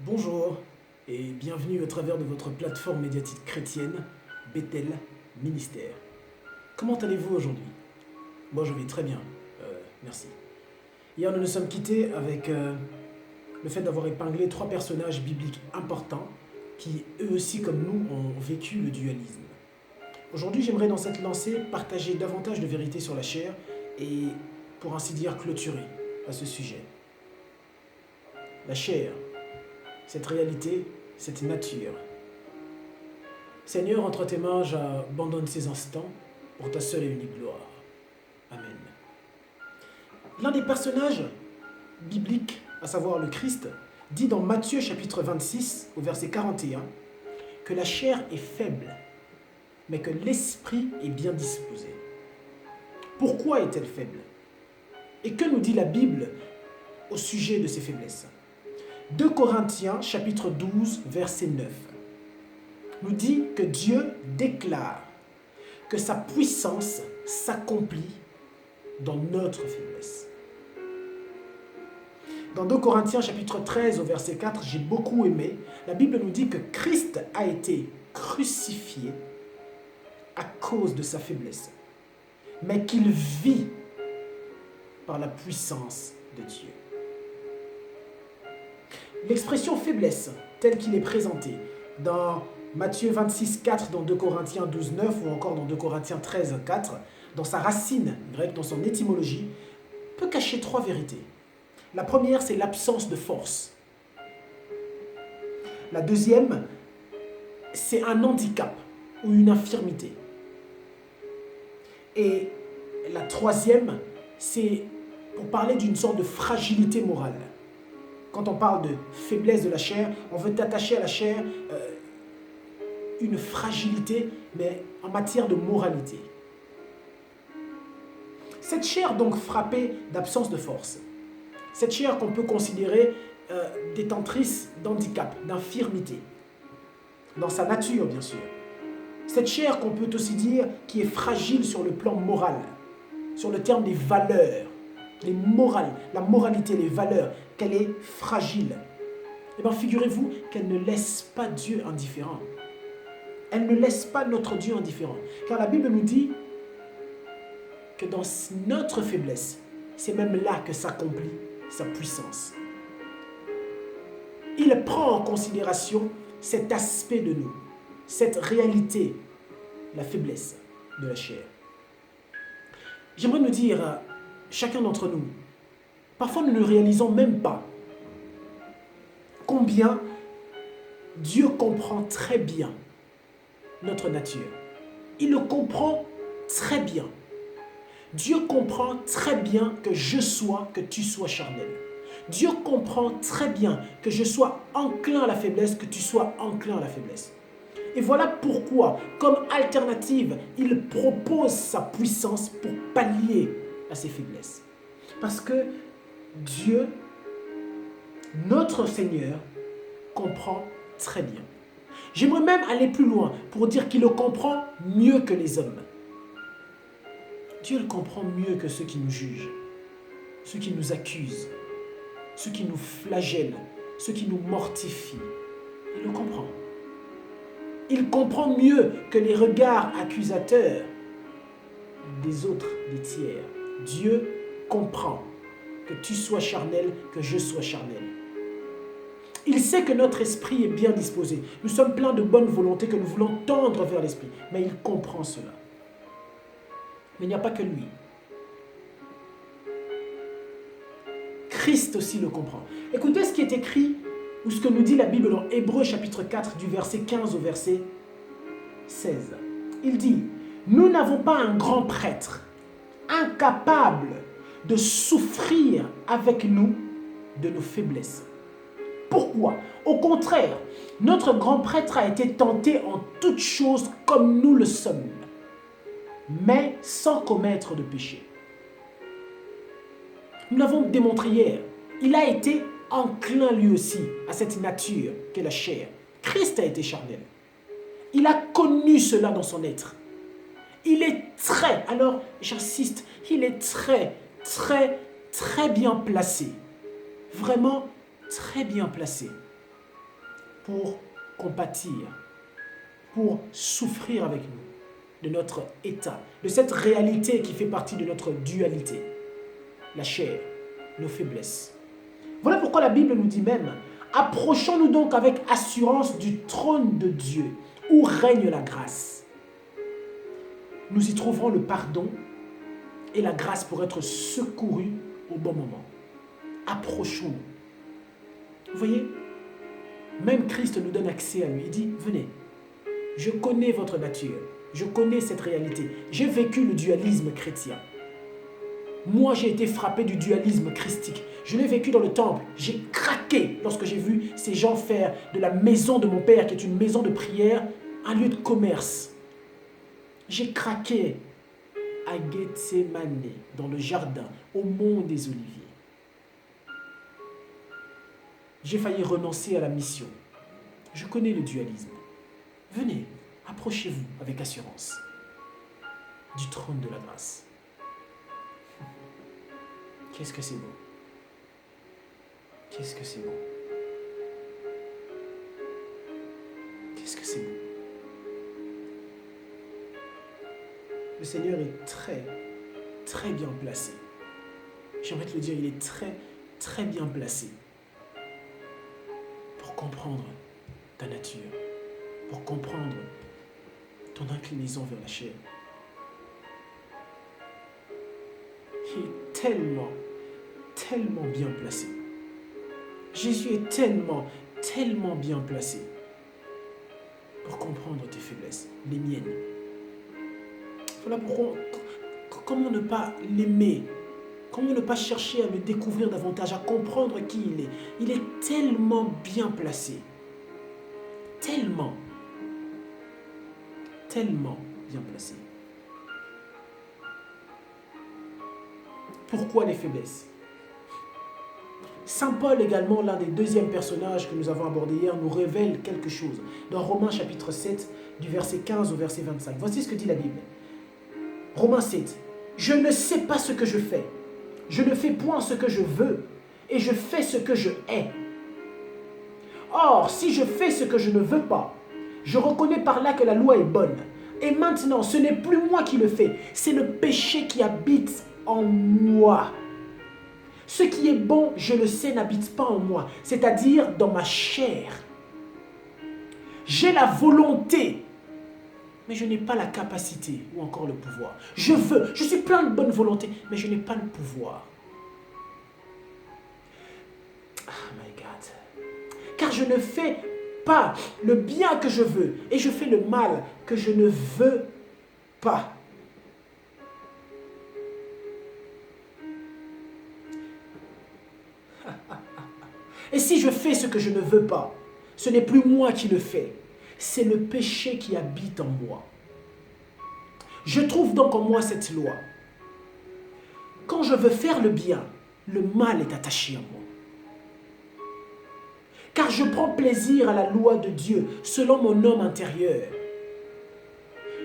Bonjour et bienvenue au travers de votre plateforme médiatique chrétienne, Bethel Ministère. Comment allez-vous aujourd'hui? Moi je vais très bien, merci. Hier nous nous sommes quittés avec le fait d'avoir épinglé 3 personnages bibliques importants qui eux aussi comme nous ont vécu le dualisme. Aujourd'hui j'aimerais dans cette lancée partager davantage de vérités sur la chair et pour ainsi dire clôturer à ce sujet. La chair, cette réalité, cette nature. Seigneur, entre tes mains, j'abandonne ces instants pour ta seule et unique gloire. Amen. L'un des personnages bibliques, à savoir le Christ, dit dans Matthieu chapitre 26, au verset 41, que la chair est faible, mais que l'esprit est bien disposé. Pourquoi est-elle faible? Et que nous dit la Bible au sujet de ces faiblesses? 2 Corinthiens chapitre 12 verset 9 nous dit que Dieu déclare que sa puissance s'accomplit dans notre faiblesse. Dans 2 Corinthiens chapitre 13 au verset 4, j'ai beaucoup aimé, la Bible nous dit que Christ a été crucifié à cause de sa faiblesse, mais qu'il vit par la puissance de Dieu. L'expression faiblesse, telle qu'il est présentée dans Matthieu 26, 4, dans 2 Corinthiens 12, 9 ou encore dans 2 Corinthiens 13, 4, dans sa racine grecque, dans son étymologie, peut cacher 3 vérités. La première, c'est l'absence de force. La deuxième, c'est un handicap ou une infirmité. Et la troisième, c'est pour parler d'une sorte de fragilité morale. Quand on parle de faiblesse de la chair, on veut attacher à la chair une fragilité, mais en matière de moralité. Cette chair donc frappée d'absence de force, cette chair qu'on peut considérer détentrice d'handicap, d'infirmité, dans sa nature bien sûr. Cette chair qu'on peut aussi dire qui est fragile sur le plan moral, sur le terme des valeurs, les morales, la moralité, les valeurs, qu'elle est fragile. Eh bien, figurez-vous qu'elle ne laisse pas Dieu indifférent. Elle ne laisse pas notre Dieu indifférent. Car la Bible nous dit que dans notre faiblesse, c'est même là que s'accomplit sa puissance. Il prend en considération cet aspect de nous, cette réalité, la faiblesse de la chair. J'aimerais nous dire, chacun d'entre nous, parfois nous ne réalisons même pas combien Dieu comprend très bien notre nature. Il le comprend très bien. Dieu comprend très bien que que tu sois charnel. Dieu comprend très bien que je sois enclin à la faiblesse, que tu sois enclin à la faiblesse. Et voilà pourquoi, comme alternative, il propose sa puissance pour pallier à ses faiblesses. Parce que Dieu, notre Seigneur, comprend très bien. J'aimerais même aller plus loin pour dire qu'il le comprend mieux que les hommes. Dieu le comprend mieux que ceux qui nous jugent, ceux qui nous accusent, ceux qui nous flagellent, ceux qui nous mortifient. Il le comprend. Il comprend mieux que les regards accusateurs des autres, des tiers. Dieu comprend que tu sois charnel, que je sois charnel. Il sait que notre esprit est bien disposé. Nous sommes pleins de bonne volonté, que nous voulons tendre vers l'esprit. Mais il comprend cela. Mais il n'y a pas que lui. Christ aussi le comprend. Écoutez ce qui est écrit, ou ce que nous dit la Bible dans Hébreux chapitre 4, du verset 15 au verset 16. Il dit, « Nous n'avons pas un grand prêtre, incapable de souffrir avec nous de nos faiblesses. » Pourquoi? Au contraire, notre grand prêtre a été tenté en toutes choses comme nous le sommes, mais sans commettre de péché. Nous l'avons démontré hier. Il a été enclin lui aussi à cette nature qu'est la chair. Christ a été charnel. Il a connu cela dans son être. Il est alors j'insiste, il est très bien placé. Vraiment très bien placé pour compatir, pour souffrir avec nous de notre état, de cette réalité qui fait partie de notre dualité, la chair, nos faiblesses. Voilà pourquoi la Bible nous dit même, approchons-nous donc avec assurance du trône de Dieu, où règne la grâce. Nous y trouverons le pardon et la grâce pour être secourus au bon moment. Approchons-nous. Vous voyez, même Christ nous donne accès à lui. Il dit, venez, je connais votre nature, je connais cette réalité. J'ai vécu le dualisme chrétien. Moi, j'ai été frappé du dualisme christique. Je l'ai vécu dans le temple. J'ai craqué lorsque j'ai vu ces gens faire de la maison de mon père, qui est une maison de prière, un lieu de commerce. J'ai craqué à Gethsemane, dans le jardin, au mont des Oliviers. J'ai failli renoncer à la mission. Je connais le dualisme. Venez, approchez-vous avec assurance du trône de la grâce. Qu'est-ce que c'est beau. Qu'est-ce que c'est beau. Qu'est-ce que c'est beau. Le Seigneur est très, très bien placé. J'aimerais te le dire, il est très, très bien placé pour comprendre ta nature, pour comprendre ton inclinaison vers la chair. Il est tellement, tellement bien placé. Jésus est tellement, tellement bien placé pour comprendre tes faiblesses, les miennes. Voilà pourquoi, comment ne pas l'aimer? Comment ne pas chercher à me découvrir davantage, à comprendre qui il est? Il est tellement bien placé. Tellement. Tellement bien placé. Pourquoi les faiblesses? Saint Paul également, l'un des deuxièmes personnages que nous avons abordé hier, nous révèle quelque chose. Dans Romains chapitre 7, du verset 15 au verset 25. Voici ce que dit la Bible. Romains 7. Je ne sais pas ce que je fais. Je ne fais point ce que je veux. Et je fais ce que je hais. Or, si je fais ce que je ne veux pas, je reconnais par là que la loi est bonne. Et maintenant, ce n'est plus moi qui le fais. C'est le péché qui habite en moi. Ce qui est bon, je le sais, n'habite pas en moi. C'est-à-dire dans ma chair. J'ai la volonté, mais je n'ai pas la capacité ou encore le pouvoir. Je veux, je suis plein de bonne volonté, mais je n'ai pas le pouvoir. Oh my God. Car je ne fais pas le bien que je veux et je fais le mal que je ne veux pas. Et si je fais ce que je ne veux pas, ce n'est plus moi qui le fais. C'est le péché qui habite en moi. Je trouve donc en moi cette loi. Quand je veux faire le bien, le mal est attaché à moi. Car je prends plaisir à la loi de Dieu selon mon homme intérieur.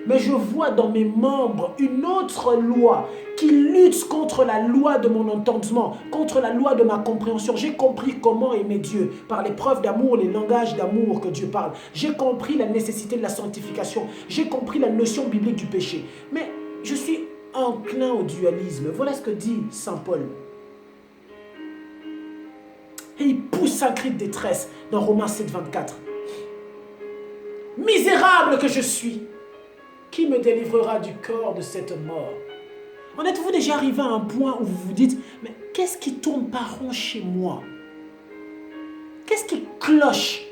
Mais je vois dans mes membres une autre loi qui lutte contre la loi de mon entendement, contre la loi de ma compréhension. J'ai compris comment aimer Dieu par les preuves d'amour, les langages d'amour que Dieu parle. J'ai compris la nécessité de la sanctification. J'ai compris la notion biblique du péché. Mais je suis enclin au dualisme. Voilà ce que dit Saint Paul. Et il pousse un cri de détresse dans Romains 7, 24. Misérable que je suis! Qui me délivrera du corps de cette mort? En êtes-vous déjà arrivé à un point où vous vous dites, mais qu'est-ce qui tourne pas rond chez moi? Qu'est-ce qui cloche?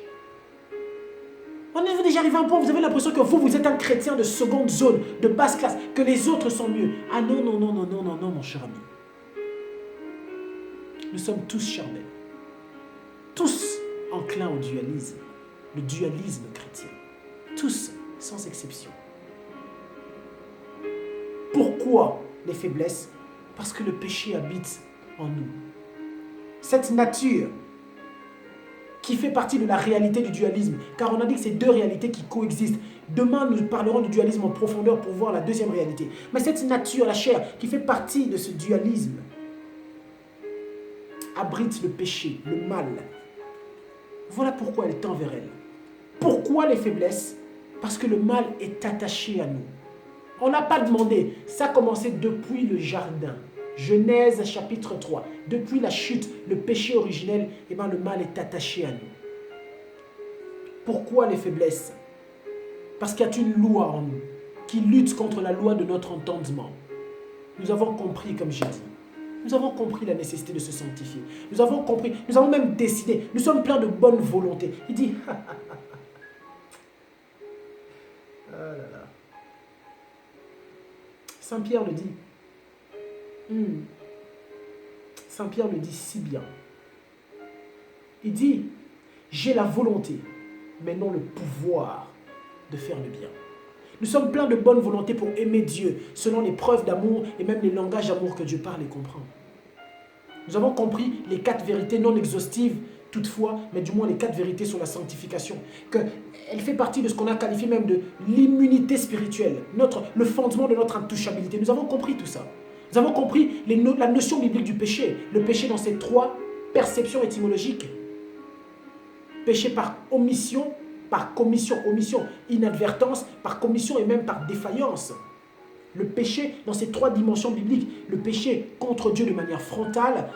En êtes-vous déjà arrivé à un point où vous avez l'impression que vous êtes un chrétien de seconde zone, de basse classe, que les autres sont mieux? Ah non, non, non, non, non, non, non, mon cher ami. Nous sommes tous charnels. Tous enclins au dualisme. Le dualisme chrétien. Tous, sans exception. Pourquoi les faiblesses? Parce que le péché habite en nous. Cette nature qui fait partie de la réalité du dualisme, car on a dit que c'est deux réalités qui coexistent. Demain, nous parlerons du dualisme en profondeur pour voir la deuxième réalité. Mais cette nature, la chair, qui fait partie de ce dualisme, abrite le péché, le mal. Voilà pourquoi elle tend vers elle. Pourquoi les faiblesses? Parce que le mal est attaché à nous. On n'a pas demandé. Ça a commencé depuis le jardin. Genèse chapitre 3. Depuis la chute, le péché originel, eh bien, le mal est attaché à nous. Pourquoi les faiblesses? Parce qu'il y a une loi en nous qui lutte contre la loi de notre entendement. Nous avons compris, comme j'ai dit. Nous avons compris la nécessité de se sanctifier. Nous avons compris, nous avons même décidé. Nous sommes pleins de bonne volonté. Il dit, ah là là. Saint Pierre le dit. Saint Pierre le dit si bien. Il dit, j'ai la volonté, mais non le pouvoir de faire le bien. Nous sommes pleins de bonne volonté pour aimer Dieu, selon les preuves d'amour et même les langages d'amour que Dieu parle et comprend. Nous avons compris les 4 vérités non exhaustives, toutefois, mais du moins les 4 vérités sur la sanctification. Elle fait partie de ce qu'on a qualifié même de l'immunité spirituelle, le fondement de notre intouchabilité. Nous avons compris tout ça. Nous avons compris la notion biblique du péché. Le péché dans ses 3 perceptions étymologiques. Péché par omission, par commission, inadvertance, par commission et même par défaillance. Le péché dans ces 3 dimensions bibliques, le péché contre Dieu de manière frontale,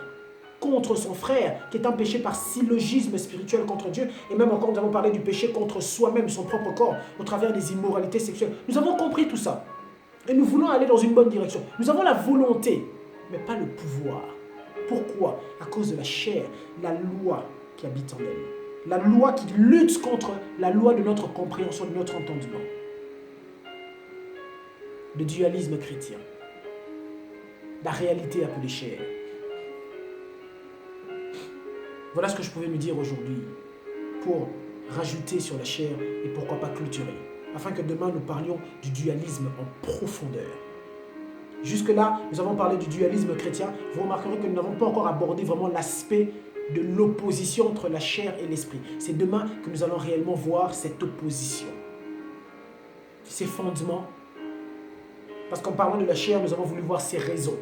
contre son frère, qui est un péché par syllogisme spirituel contre Dieu, et même encore nous avons parlé du péché contre soi-même, son propre corps, au travers des immoralités sexuelles. Nous avons compris tout ça, et nous voulons aller dans une bonne direction. Nous avons la volonté, mais pas le pouvoir. Pourquoi? À cause de la chair, la loi qui habite en elle. La loi qui lutte contre la loi de notre compréhension, de notre entendement. Le dualisme chrétien. La réalité appelée chair. Voilà ce que je pouvais me dire aujourd'hui pour rajouter sur la chair et pourquoi pas clôturer. Afin que demain nous parlions du dualisme en profondeur. Jusque-là, nous avons parlé du dualisme chrétien. Vous remarquerez que nous n'avons pas encore abordé vraiment l'aspect de l'opposition entre la chair et l'esprit. C'est demain que nous allons réellement voir cette opposition. Ses fondements. Parce qu'en parlant de la chair, nous avons voulu voir ses raisons.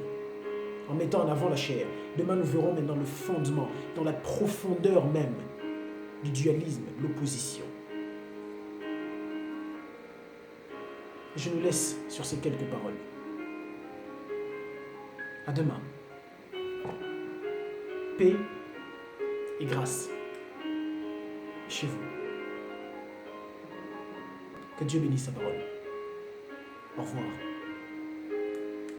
En mettant en avant la chair. Demain, nous verrons maintenant le fondement, dans la profondeur même du dualisme, l'opposition. Je nous laisse sur ces quelques paroles. À demain. Paix et grâce chez vous. Que Dieu bénisse sa parole. Au revoir.